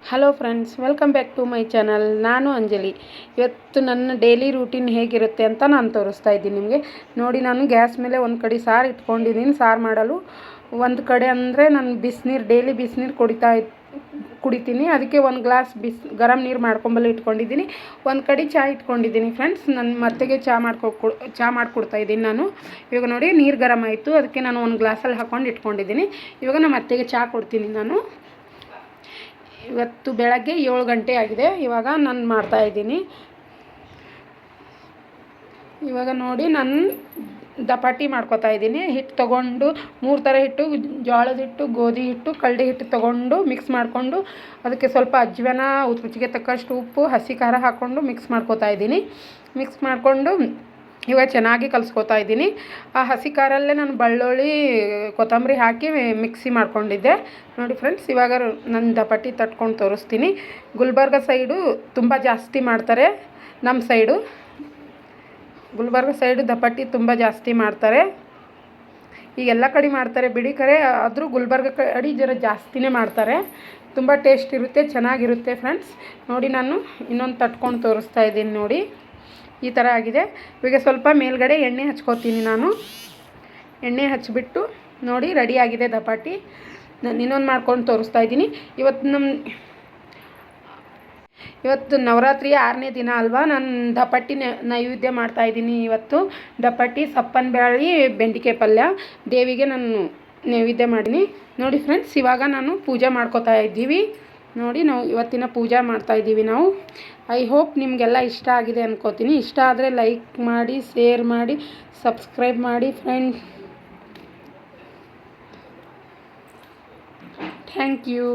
Hello friends, welcome back to my channel. ನಾನು ಅಂಜಲಿ. ಇವತ್ತು ನನ್ನ ಡೈಲಿ ರೂಟೀನ್ ಹೇಗಿರುತ್ತೆ ಅಂತ ನಾನು ತೋರಿಸ್ತಾ ಇದ್ದೀನಿ ನಿಮಗೆ. ನೋಡಿ, ನಾನು ಗ್ಯಾಸ್ ಮೇಲೆ ಒಂದು ಕಡೆ ಸಾರು ಇಟ್ಕೊಂಡಿದ್ದೀನಿ. ಸಾರು ಮಾಡಲು ಒಂದು ಕಡೆ ಅಂದರೆ ನಾನು ಡೈಲಿ ಬಿಸಿನೀರು ಕುಡಿತೀನಿ. ಅದಕ್ಕೆ ಒಂದು ಗ್ಲಾಸ್ ಗರಂ ನೀರು ಮಾಡ್ಕೊಂಬಲ್ಲಿ ಇಟ್ಕೊಂಡಿದ್ದೀನಿ. ಒಂದು ಕಡೆ ಚಹಾ ಇಟ್ಕೊಂಡಿದ್ದೀನಿ ಫ್ರೆಂಡ್ಸ್. ನನ್ನ ಮತ್ತೆಗೆ ಚಹಾ ಮಾಡಿಕೊಡ್ತಾ ಇದ್ದೀನಿ ನಾನು. ಇವಾಗ ನೋಡಿ, ನೀರು ಗರಂ ಆಯಿತು. ಅದಕ್ಕೆ ನಾನು ಒಂದು ಗ್ಲಾಸಲ್ಲಿ ಹಾಕ್ಕೊಂಡು ಇಟ್ಕೊಂಡಿದ್ದೀನಿ. ಇವಾಗ ನಮ್ಮ ಅತ್ತೆಗೆ ಚಹಾ ಕೊಡ್ತೀನಿ ನಾನು. ಇವತ್ತು ಬೆಳಗ್ಗೆ 7 ಗಂಟೆ ಆಗಿದೆ. ಇವಾಗ ನಾನು ಮಾಡ್ತಾಯಿದ್ದೀನಿ. ಇವಾಗ ನೋಡಿ, ನಾನು ದಪಾಟಿ ಮಾಡ್ಕೊತಾ ಇದ್ದೀನಿ. ಹಿಟ್ಟು ತೊಗೊಂಡು 3 ಥರ ಹಿಟ್ಟು, ಜೋಳದ ಹಿಟ್ಟು, ಗೋಧಿ ಹಿಟ್ಟು, ಕಡಲೆ ಹಿಟ್ಟು ತೊಗೊಂಡು ಮಿಕ್ಸ್ ಮಾಡಿಕೊಂಡು ಅದಕ್ಕೆ ಸ್ವಲ್ಪ ಅಜ್ವಾನ, ರುಚಿಗೆ ತಕ್ಕಷ್ಟು ಉಪ್ಪು, ಹಸಿ ಖಾರ ಹಾಕ್ಕೊಂಡು ಮಿಕ್ಸ್ ಮಾಡ್ಕೊತಾ ಇದ್ದೀನಿ. ಮಿಕ್ಸ್ ಮಾಡಿಕೊಂಡು ಇವಾಗ ಚೆನ್ನಾಗಿ ಕಲಿಸ್ಕೊತಾ ಇದ್ದೀನಿ. ಆ ಹಸಿ ಖಾರಲ್ಲೇ ನಾನು ಬೆಳ್ಳುಳ್ಳಿ, ಕೊತ್ತಂಬರಿ ಹಾಕಿ ಮಿಕ್ಸಿ ಮಾಡ್ಕೊಂಡಿದ್ದೆ. ನೋಡಿ ಫ್ರೆಂಡ್ಸ್, ಇವಾಗ ನಾನು ದಪಾಟಿ ತಟ್ಕೊಂಡು ತೋರಿಸ್ತೀನಿ. ಗುಲ್ಬರ್ಗ ಸೈಡು ತುಂಬ ಜಾಸ್ತಿ ಮಾಡ್ತಾರೆ. ನಮ್ಮ ಸೈಡು ಗುಲ್ಬರ್ಗ ಸೈಡು ದಪಾಟಿ ತುಂಬ ಜಾಸ್ತಿ ಮಾಡ್ತಾರೆ. ಈಗ ಎಲ್ಲ ಕಡೆ ಮಾಡ್ತಾರೆ ಬಿಡಿ, ಕರೆ ಆದರೂ ಗುಲ್ಬರ್ಗ ಕಡೆ ಜರ ಜಾಸ್ತಿನೇ ಮಾಡ್ತಾರೆ. ತುಂಬ ಟೇಸ್ಟ್ ಇರುತ್ತೆ, ಚೆನ್ನಾಗಿರುತ್ತೆ ಫ್ರೆಂಡ್ಸ್. ನೋಡಿ, ನಾನು ಇನ್ನೊಂದು ತಟ್ಕೊಂಡು ತೋರಿಸ್ತಾ ಇದ್ದೀನಿ. ನೋಡಿ, ಈ ಥರ ಆಗಿದೆ. ಇವಾಗ ಸ್ವಲ್ಪ ಮೇಲ್ಗಡೆ ಎಣ್ಣೆ ಹಚ್ಕೋತೀನಿ ನಾನು. ಎಣ್ಣೆ ಹಚ್ಚಿಬಿಟ್ಟು ನೋಡಿ, ರೆಡಿಯಾಗಿದೆ ದಪಾಟಿ. ನಾನು ಇನ್ನೊಂದು ಮಾಡ್ಕೊಂಡು ತೋರಿಸ್ತಾ ಇದ್ದೀನಿ. ಇವತ್ತು ನವರಾತ್ರಿ 6ನೇ ದಿನ ಅಲ್ವಾ, ನಾನು ದಪಾಟಿ ನೈವೇದ್ಯ ಮಾಡ್ತಾಯಿದ್ದೀನಿ. ಇವತ್ತು ದಪಾಟಿ, ಸಪ್ಪನ ಬ್ಯಾಳಿ, ಬೆಂಡೆಕಾಯಿ ಪಲ್ಯ ದೇವಿಗೆ ನಾನು ನೈವೇದ್ಯ ಮಾಡೀನಿ. ನೋಡಿ ಫ್ರೆಂಡ್ಸ್, ಇವಾಗ ನಾನು ಪೂಜೆ ಮಾಡ್ಕೋತಾ ಇದ್ದೀವಿ. ನೋಡಿ, ನಾವು ಇವತ್ತಿನ ಪೂಜೆ ಮಾಡ್ತಾಯಿದ್ದೀವಿ ನಾವು. ಐ ಹೋಪ್ ನಿಮಗೆಲ್ಲ ಇಷ್ಟ ಆಗಿದೆ ಅನ್ಕೋತೀನಿ. ಇಷ್ಟ ಆದರೆ ಲೈಕ್ ಮಾಡಿ, ಶೇರ್ ಮಾಡಿ, ಸಬ್ಸ್ಕ್ರೈಬ್ ಮಾಡಿ ಫ್ರೆಂಡ್ಸ್. Thank you.